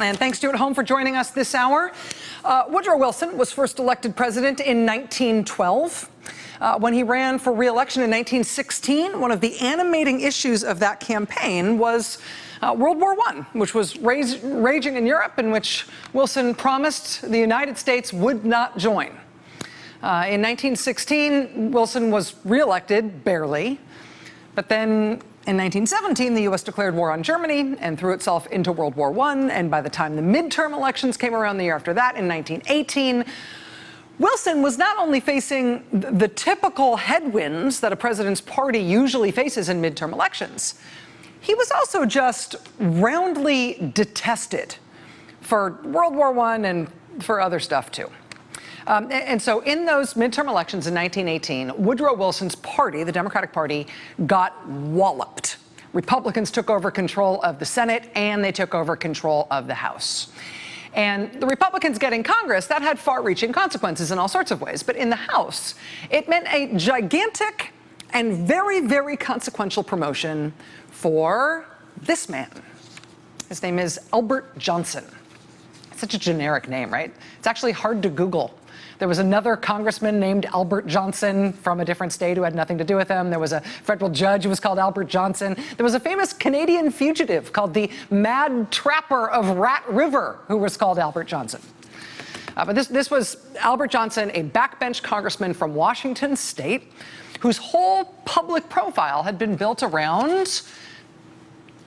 And thanks to you at home for joining us this hour. Woodrow Wilson was first elected president in 1912. When he ran for re-election in 1916, one of the animating issues of that campaign was World War I, which was raging in Europe, in which Wilson promised the United States would not join. In 1916, Wilson was re-elected, barely, but then in 1917, the U.S. declared war on Germany and threw itself into World War I, and by the time the midterm elections came around the year after that, in 1918, Wilson was not only facing the typical headwinds that a president's party usually faces in midterm elections, he was also just roundly detested for World War I and for other stuff, too. And so in those midterm elections in 1918, Woodrow Wilson's party, the Democratic Party, got walloped. Republicans took over control of the Senate, and they took over control of the House. And the Republicans getting Congress, that had far-reaching consequences in all sorts of ways. But in the House, it meant a gigantic and very, very consequential promotion for this man. His name is Albert Johnson. Such a generic name, right? It's actually hard to Google. There was another congressman named Albert Johnson from a different state who had nothing to do with him. There was a federal judge who was called Albert Johnson. There was a famous Canadian fugitive called the Mad Trapper of Rat River who was called Albert Johnson. But this was Albert Johnson, a backbench congressman from Washington state, whose whole public profile had been built around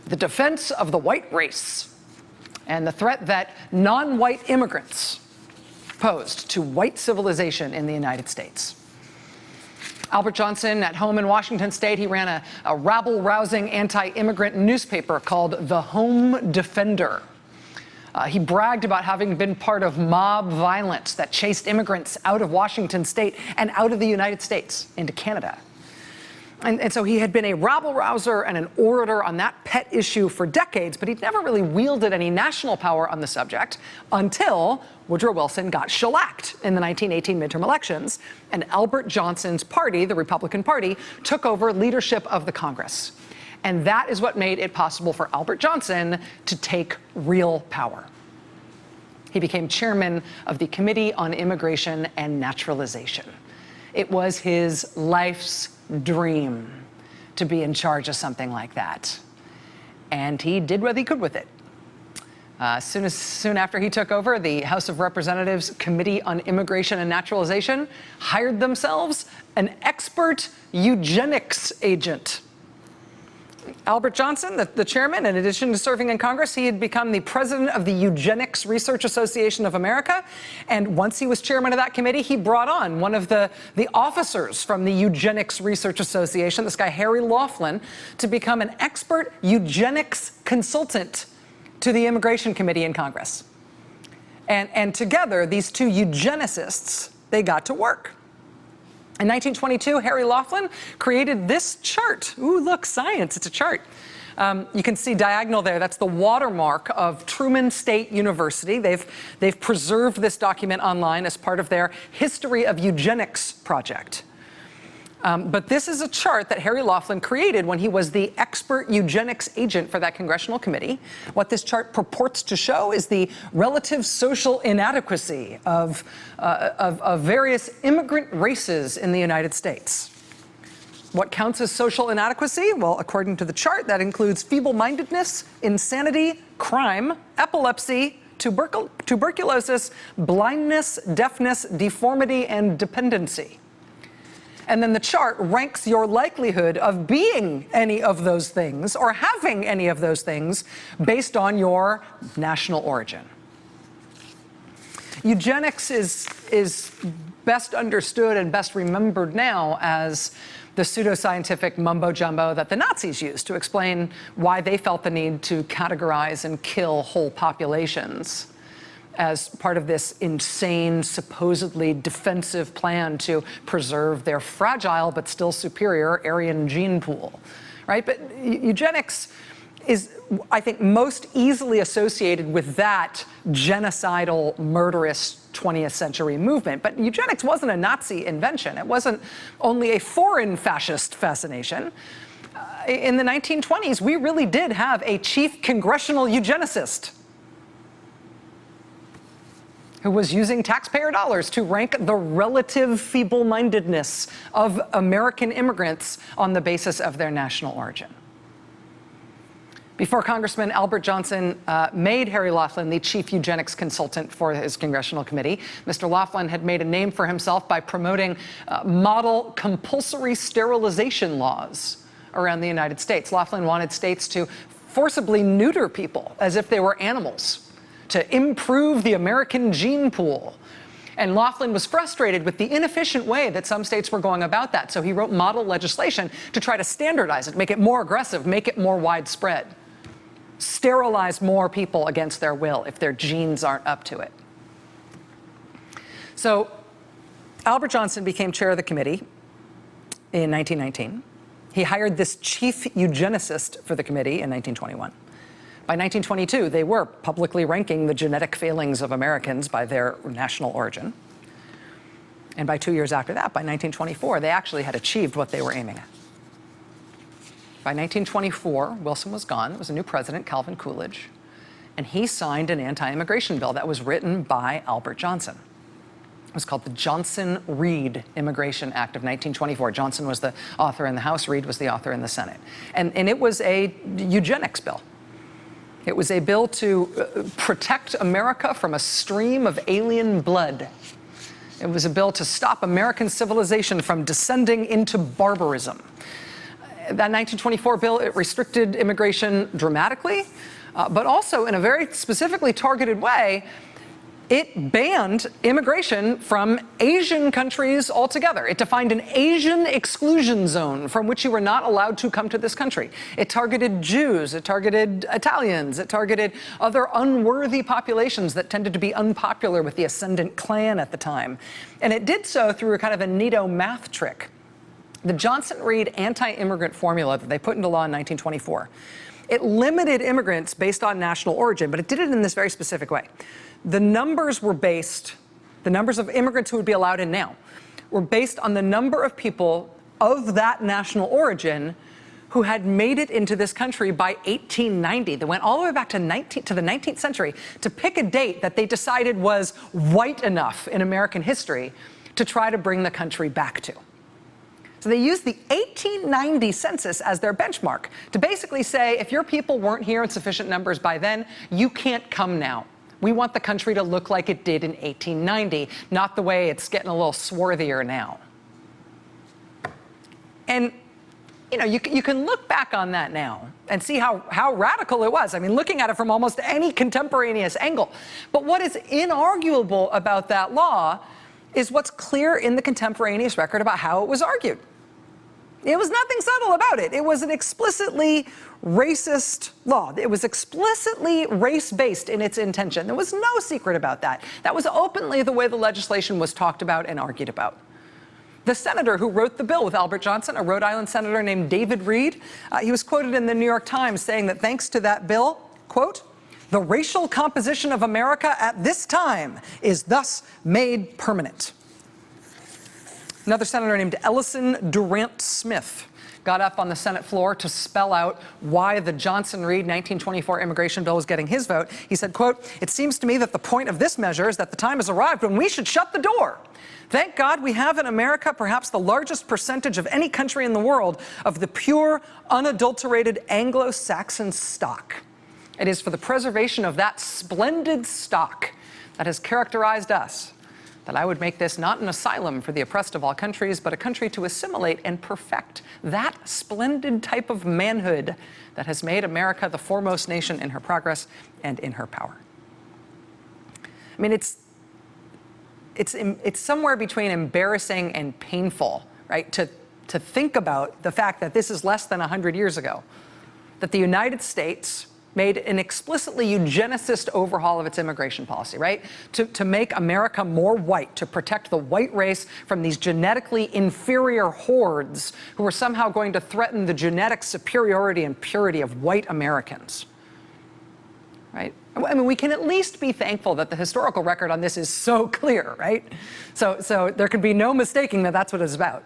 the defense of the white race and the threat that non-white immigrants posed to white civilization in the United States. Albert Johnson, at home in Washington state, he ran a rabble-rousing anti-immigrant newspaper called The Home Defender. He bragged about having been part of mob violence that chased immigrants out of Washington state and out of the United States into Canada. And so he had been a rabble-rouser and an orator on that pet issue for decades, but he'd never really wielded any national power on the subject until Woodrow Wilson got shellacked in the 1918 midterm elections, and Albert Johnson's party, the Republican Party, took over leadership of the Congress. And that is what made it possible for Albert Johnson to take real power. He became chairman of the Committee on Immigration and Naturalization. It was his life's dream to be in charge of something like that. And he did what he could with it. Soon after he took over, the House of Representatives Committee on Immigration and Naturalization hired themselves an expert eugenics agent. Albert Johnson, the chairman, in addition to serving in Congress, he had become the president of the Eugenics Research Association of America. And once he was chairman of that committee, he brought on one of the officers from the Eugenics Research Association, this guy Harry Laughlin, to become an expert eugenics consultant to the Immigration Committee in Congress. And together, these two eugenicists, they got to work. In 1922, Harry Laughlin created this chart. Ooh, look, science, it's a chart. You can see diagonal there. That's the watermark of Truman State University. They've preserved this document online as part of their History of Eugenics project. But this is a chart that Harry Laughlin created when he was the expert eugenics agent for that congressional committee. What this chart purports to show is the relative social inadequacy of various immigrant races in the United States. What counts as social inadequacy? Well, according to the chart, that includes feeble-mindedness, insanity, crime, epilepsy, tuberculosis, blindness, deafness, deformity, and dependency. And then the chart ranks your likelihood of being any of those things or having any of those things based on national origin. Eugenics is best understood and best remembered now as the pseudoscientific mumbo-jumbo that the Nazis used to explain why they felt the need to categorize and kill whole populations as part of this insane, supposedly defensive plan to preserve their fragile but still superior Aryan gene pool, right? But eugenics is, I think, most easily associated with that genocidal, murderous 20th century movement. But eugenics wasn't a Nazi invention. It wasn't only a foreign fascist fascination. In the 1920s, we really did have a chief congressional eugenicist. who was using taxpayer dollars to rank the relative feeble-mindedness of American immigrants on the basis of their national origin. Before Congressman Albert Johnson made Harry Laughlin the chief eugenics consultant for his congressional committee, Mr. Laughlin had made a name for himself by promoting model compulsory sterilization laws around the United States. Laughlin wanted states to forcibly neuter people as if they were animals, to improve the American gene pool. And Laughlin was frustrated with the inefficient way that some states were going about that. So he wrote model legislation to try to standardize it, make it more aggressive, make it more widespread. Sterilize more people against their will if their genes aren't up to it. So Albert Johnson became chair of the committee in 1919. He hired this chief eugenicist for the committee in 1921. By 1922, they were publicly ranking the genetic failings of Americans by their national origin. And by 2 years after that, by 1924, they actually had achieved what they were aiming at. By 1924, Wilson was gone. It was a new president, Calvin Coolidge, and he signed an anti-immigration bill that was written by Albert Johnson. It was called the Johnson-Reed Immigration Act of 1924. Johnson was the author in the House, Reed was the author in the Senate. And it was a eugenics bill. It was a bill to protect America from a stream of alien blood. It was a bill to stop American civilization from descending into barbarism. That 1924 bill, it restricted immigration dramatically, but also in a very specifically targeted way, it banned immigration from Asian countries altogether. It defined an Asian exclusion zone from which you were not allowed to come to this country. It targeted Jews, it targeted Italians, it targeted other unworthy populations that tended to be unpopular with the ascendant Klan at the time. And it did so through a kind of a neato math trick. The Johnson-Reed anti-immigrant formula that they put into law in 1924, it limited immigrants based on national origin, but it did it in this very specific way. The numbers of immigrants who would be allowed in now, were based on the number of people of that national origin who had made it into this country by 1890. They went all the way back to the 19th century to pick a date that they decided was white enough in American history to try to bring the country back to. So they used the 1890 census as their benchmark to basically say, if your people weren't here in sufficient numbers by then, you can't come now. We want the country to look like it did in 1890, not the way it's getting a little swarthier now. And you know, you can look back on that now and see how radical it was. I mean, looking at it from almost any contemporaneous angle. But what is inarguable about that law is what's clear in the contemporaneous record about how it was argued. It was nothing subtle about it. It was an explicitly racist law. It was explicitly race-based in its intention. There was no secret about that. That was openly the way the legislation was talked about and argued about. The senator who wrote the bill with Albert Johnson, a Rhode Island senator named David Reed, he was quoted in the New York Times saying that thanks to that bill, quote, "The racial composition of America at this time is thus made permanent." Another senator named Ellison Durant Smith got up on the Senate floor to spell out why the Johnson-Reed 1924 immigration bill was getting his vote. He said, quote, "It seems to me that the point of this measure is that the time has arrived when we should shut the door. Thank God we have in America perhaps the largest percentage of any country in the world of the pure, unadulterated Anglo-Saxon stock. It is for the preservation of that splendid stock that has characterized us that I would make this not an asylum for the oppressed of all countries, but a country to assimilate and perfect that splendid type of manhood that has made America the foremost nation in her progress and in her power." I mean, it's somewhere between embarrassing and painful, right, to think about the fact that this is less than 100 years ago, that the United States made an explicitly eugenicist overhaul of its immigration policy, right? To make America more white, to protect the white race from these genetically inferior hordes who were somehow going to threaten the genetic superiority and purity of white Americans, right? I mean, we can at least be thankful that the historical record on this is so clear, right? So there can be no mistaking that that's what it's about.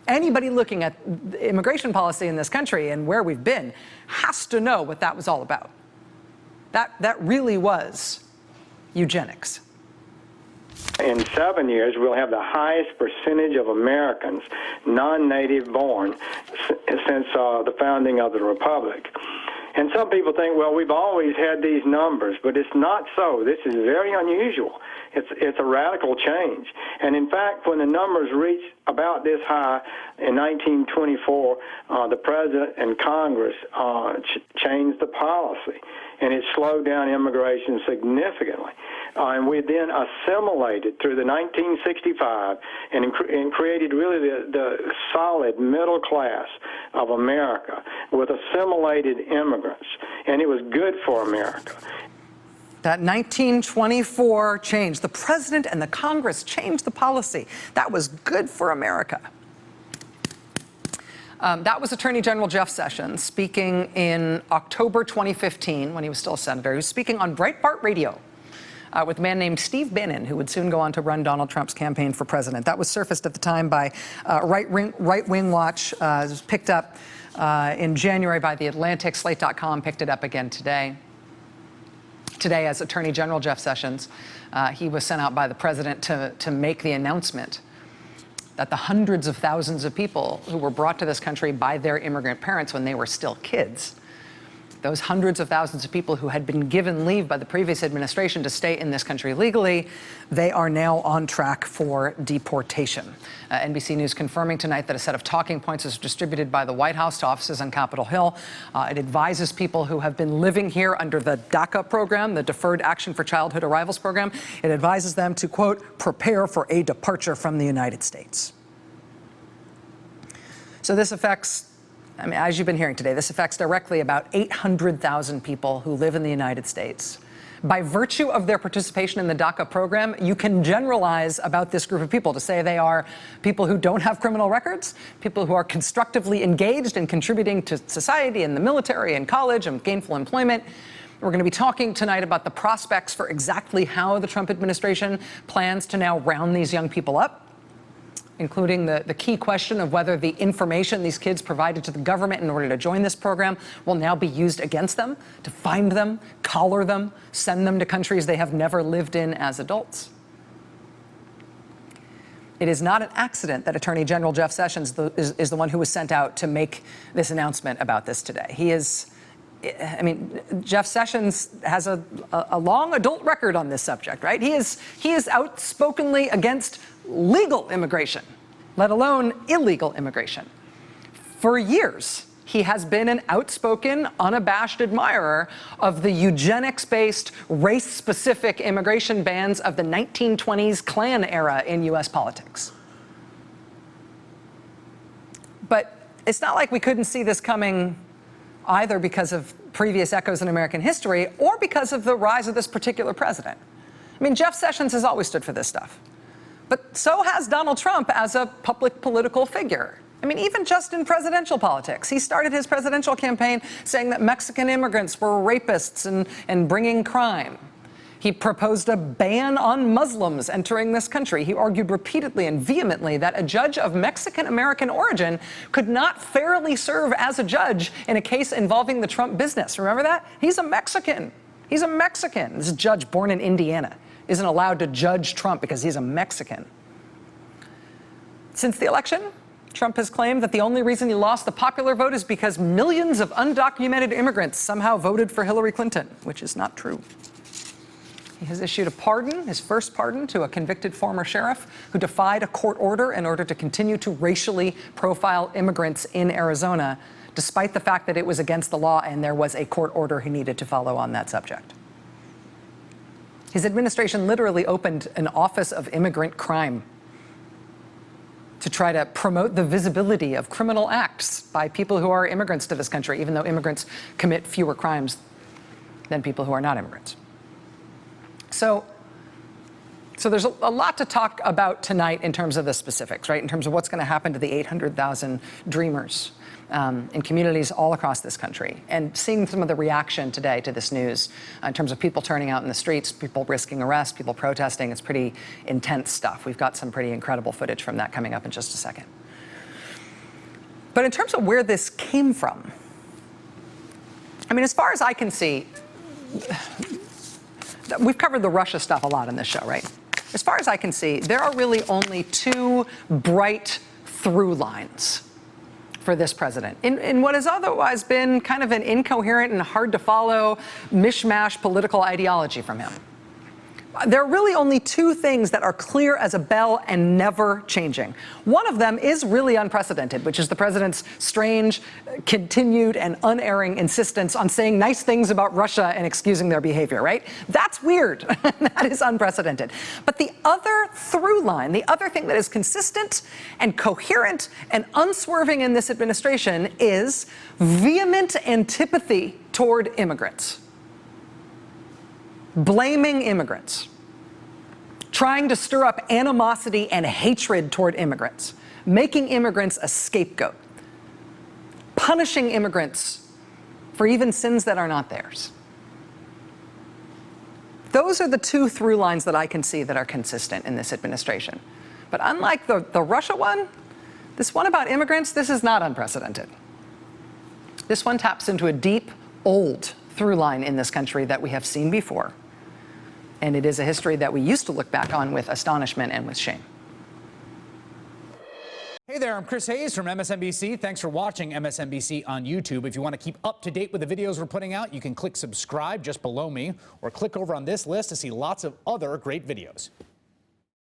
Anybody looking at immigration policy in this country and where we've been has to know what that was all about. That really was eugenics. In 7 years, we'll have the highest percentage of Americans non-native born since the founding of the Republic. And some people think, well, we've always had these numbers, but it's not so. This is very unusual. It's a radical change. And in fact, when the numbers reached about this high in 1924, the President and Congress changed the policy, and it slowed down immigration significantly. And we then assimilated through the 1965 and created really the solid middle class of America with assimilated immigrants, and it was good for America. That 1924 change, the president and the Congress changed the policy. That was good for America. That was Attorney General Jeff Sessions speaking in October 2015 when he was still a senator. He was speaking on Breitbart Radio with a man named Steve Bannon, who would soon go on to run Donald Trump's campaign for president. That was surfaced at the time by Right Wing Watch. It was picked up in January by The Atlantic. Slate.com picked it up again today. Today, as Attorney General Jeff Sessions, he was sent out by the president to make the announcement that the hundreds of thousands of people who were brought to this country by their immigrant parents when they were still kids, those hundreds of thousands of people who had been given leave by the previous administration to stay in this country legally, they are now on track for deportation. NBC News confirming tonight that a set of talking points is distributed by the White House to offices on Capitol Hill. It advises people who have been living here under the DACA program, the Deferred Action for Childhood Arrivals program. It advises them to, quote, prepare for a departure from the United States. So this affects, I mean, as you've been hearing today, this affects directly about 800,000 people who live in the United States. By virtue of their participation in the DACA program, you can generalize about this group of people to say they are people who don't have criminal records, people who are constructively engaged in contributing to society and the military and college and gainful employment. We're going to be talking tonight about the prospects for exactly how the Trump administration plans to now round these young people up, including the key question of whether the information these kids provided to the government in order to join this program will now be used against them, to find them, collar them, send them to countries they have never lived in as adults. It is not an accident that Attorney General Jeff Sessions is the one who was sent out to make this announcement about this today. He is, I mean, Jeff Sessions has a long adult record on this subject, right? He is outspokenly against legal immigration, let alone illegal immigration. For years, he has been an outspoken, unabashed admirer of the eugenics-based, race-specific immigration bans of the 1920s Klan era in U.S. politics. But it's not like we couldn't see this coming either because of previous echoes in American history or because of the rise of this particular president. I mean, Jeff Sessions has always stood for this stuff. But so has Donald Trump as a public political figure. I mean, even just in presidential politics. He started his presidential campaign saying that Mexican immigrants were rapists and bringing crime. He proposed a ban on Muslims entering this country. He argued repeatedly and vehemently that a judge of Mexican-American origin could not fairly serve as a judge in a case involving the Trump business. Remember that? He's a Mexican. He's a Mexican. This is a judge born in Indiana. Isn't allowed to judge Trump because he's a Mexican. Since the election, Trump has claimed that the only reason he lost the popular vote is because millions of undocumented immigrants somehow voted for Hillary Clinton, which is not true. He has issued a pardon, his first pardon, to a convicted former sheriff who defied a court order in order to continue to racially profile immigrants in Arizona, despite the fact that it was against the law and there was a court order he needed to follow on that subject. His administration literally opened an Office of Immigrant Crime to try to promote the visibility of criminal acts by people who are immigrants to this country, even though immigrants commit fewer crimes than people who are not immigrants. So there's a lot to talk about tonight in terms of the specifics, right? In terms of what's going to happen to the 800,000 Dreamers in communities all across this country, and seeing some of the reaction today to this news in terms of people turning out in the streets, people risking arrest, people protesting. It's pretty intense stuff. We've got some pretty incredible footage from that coming up in just a second. But in terms of where this came from, I mean, as far as I can see, we've covered the Russia stuff a lot in this show, right? as far as I can see, there are really only two bright through lines for this president in what has otherwise been kind of an incoherent and hard to follow mishmash political ideology from him. There are really only two things that are clear as a bell and never changing. One of them is really unprecedented, which is the president's strange, continued, and unerring insistence on saying nice things about Russia and excusing their behavior, right? That's weird. That is unprecedented. But the other through line, the other thing that is consistent and coherent and unswerving in this administration is vehement antipathy toward immigrants. Blaming immigrants, trying to stir up animosity and hatred toward immigrants, making immigrants a scapegoat, punishing immigrants for even sins that are not theirs. Those are the two through lines that I can see that are consistent in this administration. But unlike the Russia one, this one about immigrants, this is not unprecedented. This one taps into a deep, old through line in this country that we have seen before. And it is a history that we used to look back on with astonishment and with shame. Hey there, I'm Chris Hayes from MSNBC. Thanks for watching MSNBC on YouTube. If you want to keep up to date with the videos we're putting out, you can click subscribe just below me or click over on this list to see lots of other great videos.